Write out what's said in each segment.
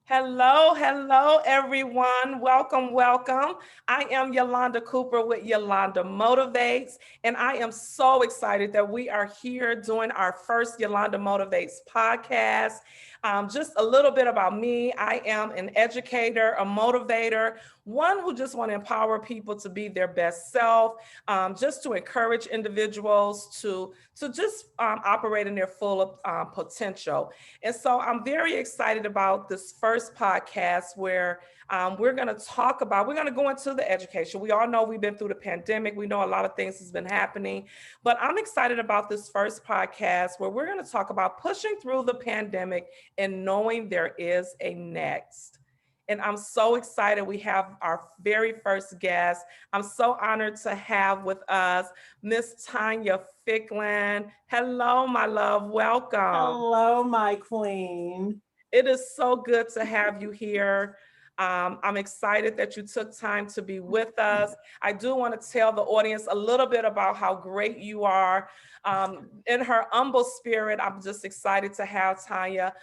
Hello, hello, everyone. Welcome, welcome. I am Yolanda Cooper with Yolanda Motivates, and I am so excited that we are here doing our first Yolanda Motivates podcast. Just a little bit about me. I am an educator, a motivator, one who just want to empower people to be their best self, just to encourage individuals to just operate in their full potential. And so I'm very excited about this first podcast where we're going to we're going to go into the education. We all know we've been through the pandemic. We know a lot of things has been happening, but I'm excited about this first podcast where we're going to talk about pushing through the pandemic and knowing there is a next. And I'm so excited. We have our very first guest. I'm so honored to have with us Miss Tanya Ficklin. Hello, my love. Welcome. Hello, my queen. It is so good to have you here. I'm excited that you took time to be with us. I do want to tell the audience a little bit about how great you are. In her humble spirit, I'm just excited to have Tanya.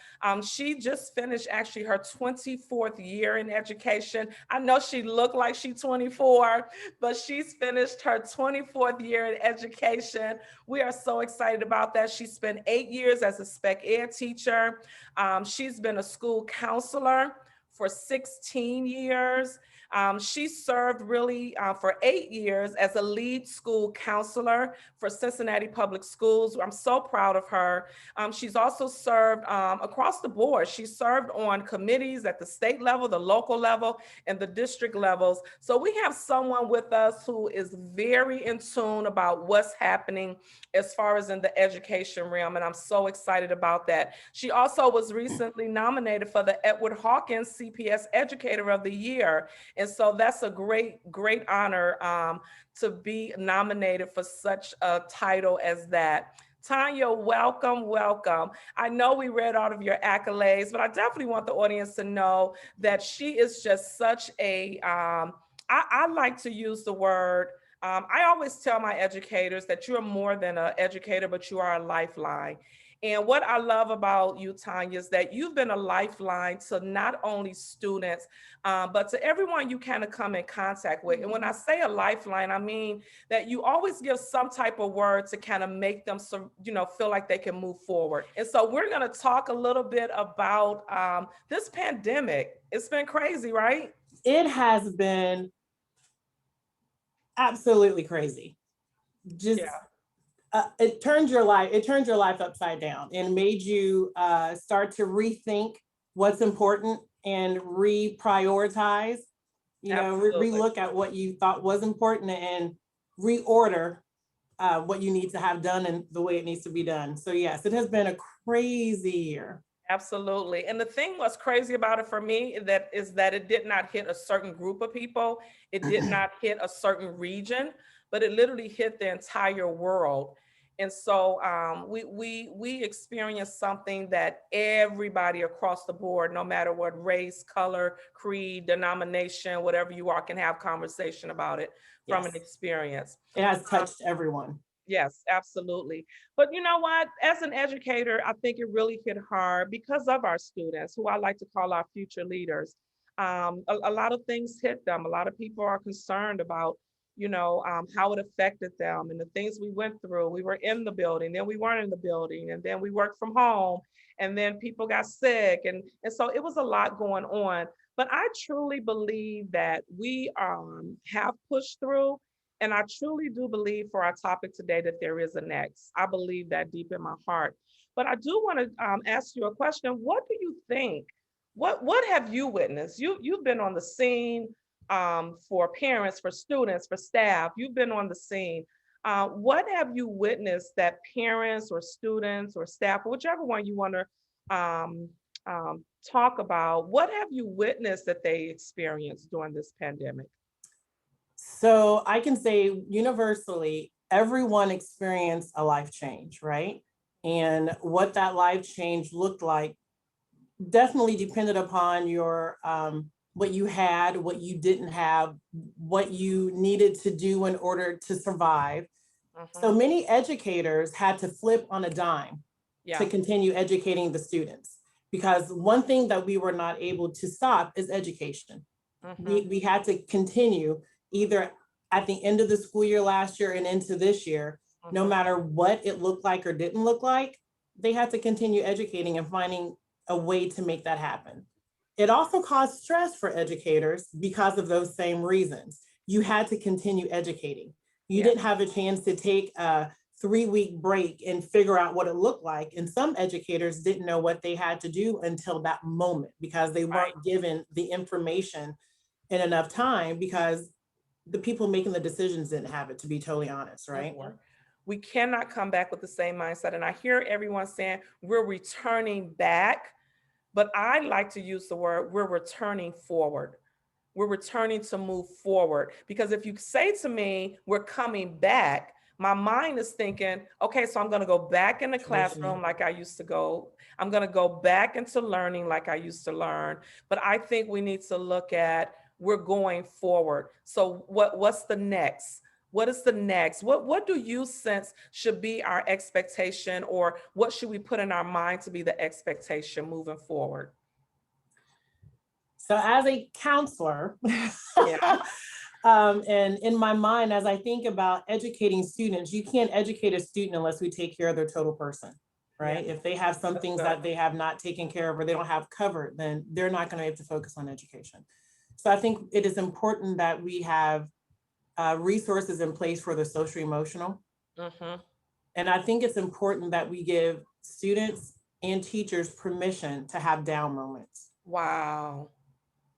She just finished actually her 24th year in education. I know she looked like she's 24, but she's finished her 24th year in education. We are so excited about that. She spent 8 years as a spec ed teacher. She's been a school counselor for 16 years. She served really for 8 years as a lead school counselor for Cincinnati Public Schools. I'm so proud of her. She's also served across the board. She served on committees at the state level, the local level, and the district levels. So we have someone with us who is very in tune about what's happening as far as in the education realm, and I'm so excited about that. She also was recently nominated for the Edward Hawkins CPS Educator of the Year, and so that's a great, great honor to be nominated for such a title as that. Tanya, welcome, welcome. I know we read all of your accolades, but I definitely want the audience to know that she is just such a, I like to use the word, I always tell my educators that you're more than an educator, but you are a lifeline. And what I love about you, Tanya, is that you've been a lifeline to not only students, but to everyone you kind of come in contact with. And when I say a lifeline, I mean that you always give some type of word to kind of make them, feel like they can move forward. And so we're going to talk a little bit about this pandemic. It's been crazy, right? It has been absolutely crazy. Just Yeah. it turned your life upside down and made you start to rethink what's important and reprioritize, Absolutely. relook at what you thought was important and reorder what you need to have done and the way it needs to be done. So yes, it has been a crazy year. Absolutely. And the thing what's crazy about it for me is that it did not hit a certain group of people. It did not hit a certain region, but it literally hit the entire world. And so we experienced something that everybody across the board, no matter what race, color, creed, denomination, whatever you are, can have conversation about it from an Yes, experience. it has touched everyone. Yes, absolutely. But you know what? As an educator, I think it really hit hard because of our students, who I like to call our future leaders. A lot of things hit them. A lot of people are concerned about, how it affected them and the things we went through. We were in the building, then we weren't in the building, and then we worked from home, and then people got sick. And so it was a lot going on. But I truly believe that we have pushed through, and I truly do believe for our topic today that there is a next. I believe that deep in my heart. But I do want to ask you a question. What do you think? What have you witnessed? You've been on the scene for parents, for students, for staff. You've been on the scene. What have you witnessed that parents or students or staff, or whichever one you want to talk about? What have you witnessed that they experienced during this pandemic? So I can say universally, everyone experienced a life change, right? And what that life change looked like definitely depended upon your what you had, what you didn't have, what you needed to do in order to survive. So Mhm. many educators had to flip on a dime to Yeah. continue educating the students because one thing that we were not able to stop is education. We had to continue either at the end of the school year last year and into this year, no matter what it looked like or didn't look like, they had to continue educating and finding a way to make that happen. It also caused stress for educators because of those same reasons. You had to continue educating. You didn't have a chance to take a 3-week break and figure out what it looked like. And some educators didn't know what they had to do until that moment because they weren't given the information in enough time because the people making the decisions didn't have it, to be totally honest, right? We cannot come back with the same mindset. And I hear everyone saying we're returning back, but I like to use the word we're returning forward. We're returning to move forward. Because if you say to me, we're coming back, my mind is thinking, okay, so I'm going to go back in the classroom like I used to go. I'm going to go back into learning like I used to learn. But I think we need to look at we're going forward. So what's the next? What is the next? What do you sense should be our expectation, or what should we put in our mind to be the expectation moving forward? So as a counselor, and in my mind, as I think about educating students, you can't educate a student unless we take care of their total person, right? If they have some things that they have not taken care of or they don't have covered, then they're not going to be able to focus on education. So I think it is important that we have resources in place for the social emotional. And I think it's important that we give students and teachers permission to have down moments. Wow.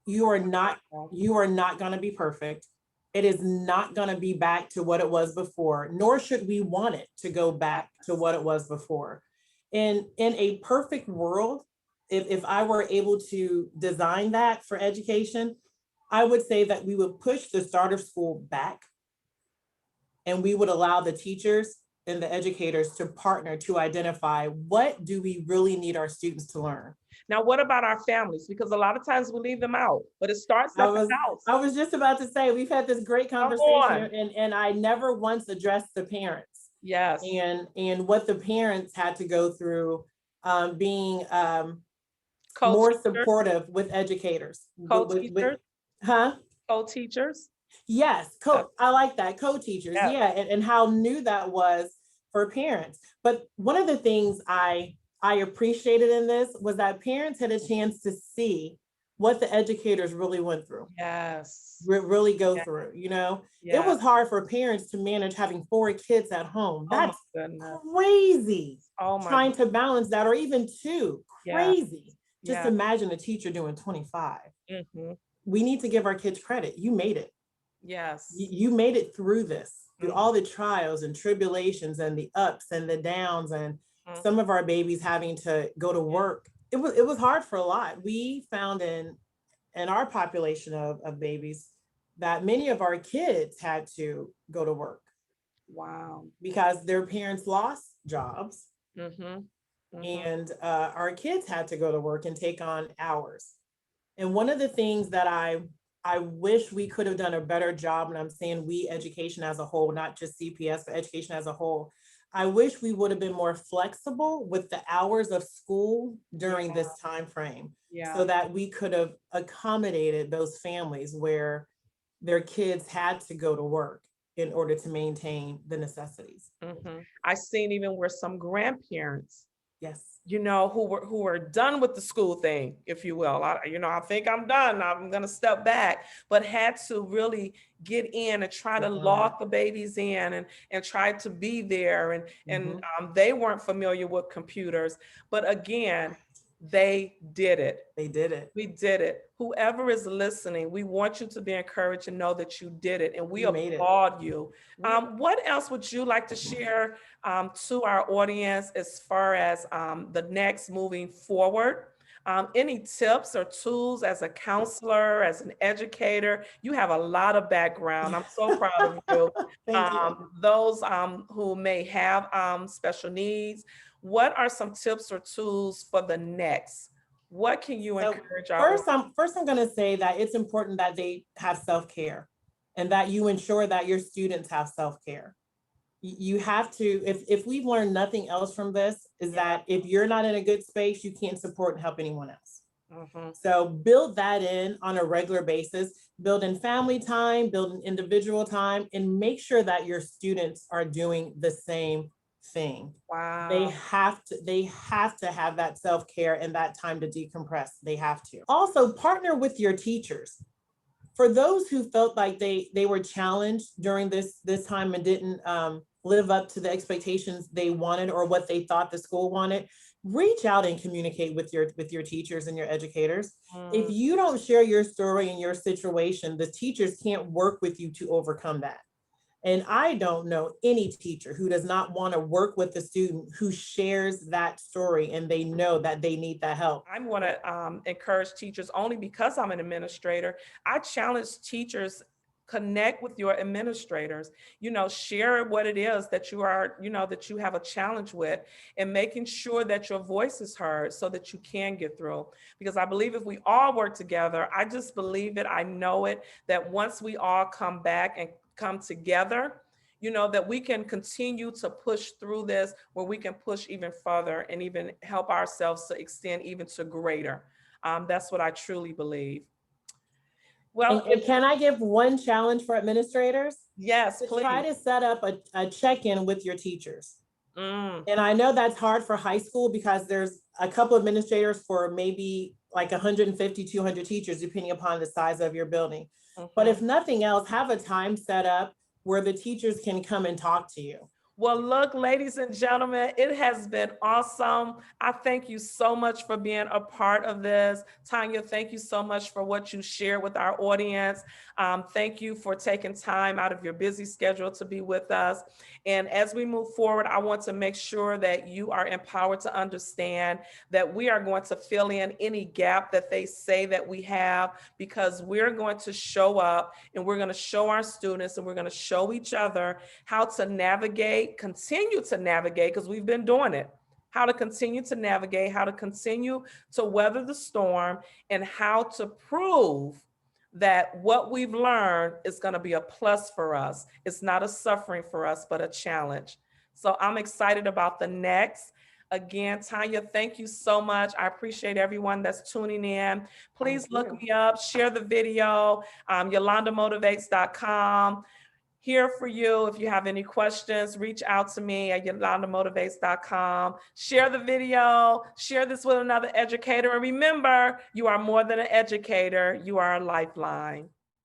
You are not going to be perfect. It is not going to be back to what it was before, nor should we want it to go back to what it was before. In a perfect world, if I were able to design that for education, I would say that we would push the start of school back and we would allow the teachers and the educators to partner to identify what do we really need our students to learn. Now, what about our families? Because a lot of times we leave them out, but it starts at the house. I was just about to say, we've had this great conversation and I never once addressed the parents. Yes. And what the parents had to go through being more supportive with educators. Co-teachers? Co-teachers? Yes, I like that, co-teachers, and how new that was for parents. But one of the things I appreciated in this was that parents had a chance to see what the educators really went through. Yes. Really go through, you know? It was hard for parents to manage having 4 kids at home. That's crazy. Trying to balance that, or even 2, crazy. Just imagine a teacher doing 25. We need to give our kids credit. You made it. Yes. You made it through this, through all the trials and tribulations and the ups and the downs, and some of our babies having to go to work. It was hard for a lot. We found in our population of babies that many of our kids had to go to work. Wow. Because their parents lost jobs. And our kids had to go to work and take on hours. And one of the things that I wish we could have done a better job, and I'm saying we, education as a whole, not just CPS, but education as a whole, I wish we would have been more flexible with the hours of school during this time frame, so that we could have accommodated those families where their kids had to go to work in order to maintain the necessities. I've seen even where some grandparents, yes, you know, who were done with the school thing, if you will. I think I'm done. I'm going to step back, but had to really get in and try to lock the babies in and try to be there. And they weren't familiar with computers, but again, they did it. They did it. We did it. Whoever is listening, we want you to be encouraged and know that you did it, and we applaud you. What else would you like to share to our audience as far as the next moving forward? Any tips or tools as a counselor, as an educator? You have a lot of background. I'm so proud of you. Thank you. Those who may have special needs, what are some tips or tools for the next? What can you encourage our First, I'm going to say that it's important that they have self-care and that you ensure that your students have self-care. You have to, if we've learned nothing else from this, is that if you're not in a good space, you can't support and help anyone else. Mhm. So build that in on a regular basis, build in family time, build in individual time, and make sure that your students are doing the same thing. They Wow. have to have that self-care and that time to decompress. They have to. Also partner with your teachers. For those who felt like they were challenged during this time and didn't live up to the expectations they wanted or what they thought the school wanted, reach out and communicate with your teachers and your educators. If Mm. you don't share your story and your situation, the teachers can't work with you to overcome that. And I don't know any teacher who does not want to work with a student who shares that story and they know that they need that help. I want to encourage teachers only because I'm an administrator. I challenge teachers, connect with your administrators, share what it is that you are, that you have a challenge with, and making sure that your voice is heard so that you can get through. Because I believe if we all work together, I just believe it, I know it, that once we all come back and come together, that we can continue to push through this, where we can push even further and even help ourselves to extend even to greater. That's what I truly believe. Well, And can I give one challenge for administrators? yes, To try please. to set up a check-in with your teachers. Mm, And I know that's hard for high school because there's a couple administrators for maybe like 150, 200 teachers, depending upon the size of your building. But if mhm. nothing else, have a time set up where the teachers can come and talk to you. Well, look, ladies and gentlemen, it has been awesome. I thank you so much for being a part of this. Tanya, thank you so much for what you shared with our audience. Thank you for taking time out of your busy schedule to be with us. And as we move forward, I want to make sure that you are empowered to understand that we are going to fill in any gap that they say that we have, because we're going to show up and we're going to show our students and we're going to show each other how to continue to navigate, because we've been doing it, how to continue to navigate, how to continue to weather the storm, and how to prove that what we've learned is going to be a plus for us. It's not a suffering for us, but a challenge. So I'm excited about the next. Again, Tanya, thank you so much. I appreciate everyone that's tuning in. Please look me up, share the video, YolandaMotivates.com. Here for you. If you have any questions, reach out to me at YolandaMotivates.com. Share the video, share this with another educator. And remember, you are more than an educator, you are a lifeline.